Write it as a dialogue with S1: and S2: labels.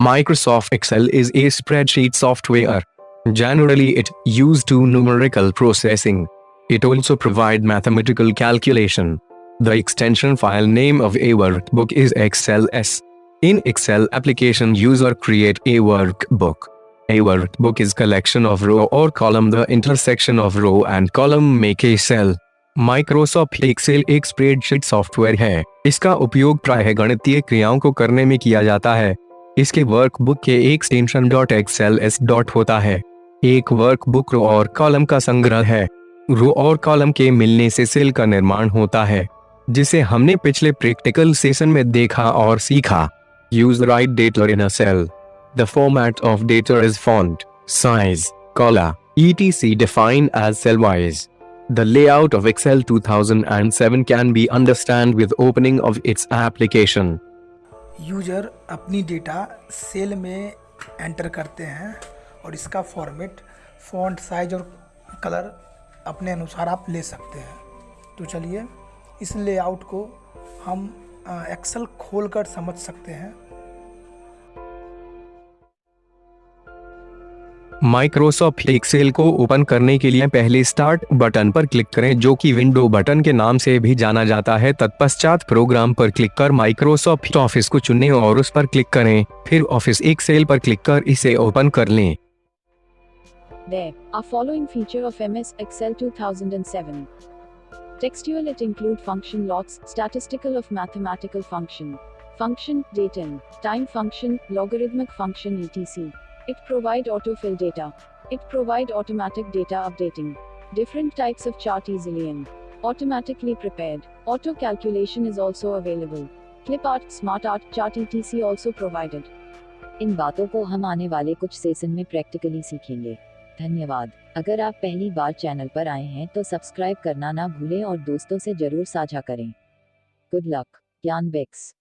S1: Microsoft Excel is a spreadsheet software. Generally it used to numerical processing. It also provide mathematical calculation. The extension file name of a workbook is XLS. In Excel application user create a workbook. A workbook is collection of row or column. The intersection of row and column make a cell. Microsoft Excel एक spreadsheet software है। इसका उपयोग प्रायः गणितीय क्रियाओं को करने में किया जाता है। इसके वर्कबुक के एक्सटेंशन .xls होता है। एक वर्कबुक रो और कॉलम का संग्रह है। रो और कॉलम के मिलने से सेल का निर्माण होता है, जिसे हमने पिछले प्रैक्टिकल सेशन में देखा और सीखा। Use write data in a cell. The format of data is font, size, column, etc defined as cell wise. The layout of Excel 2007 can be understood with opening of its application.
S2: User अपनी data cell में enter करते हैं और इसका format, font, size और colour अपने अनुसार आप ले सकते हैं। तो चलिए इस लेआउट को हम एक्सेल खोलकर समझ सकते हैं।
S1: माइक्रोसॉफ्ट एक्सेल को ओपन करने के लिए पहले स्टार्ट बटन पर क्लिक करें, जो कि विंडो बटन के नाम से भी जाना जाता है। तत्पश्चात प्रोग्राम पर क्लिक कर माइक्रोसॉफ्ट ऑफिस को चुनें और उस पर क्लिक करें। फिर ऑफिस एक्सेल पर क्लिक कर इसे ओपन कर लें।
S3: There are following feature of MS Excel 2007. Textual, it include function lots, statistical of mathematical function, date in, time function, logarithmic function etc. It provide autofill data. It provide automatic data updating. Different types of chart easily in. Automatically prepared. Auto calculation is also available. Clip art, smart art, chart etc also provided.
S4: इन बातों को हम आने वाले कुछ session में practically सीखेंगे। धन्यवाद। अगर आप पहली बार चैनल पर आए हैं तो सब्सक्राइब करना ना भूलें और दोस्तों से जरूर साझा करें। Good luck. ज्ञान बेक्स।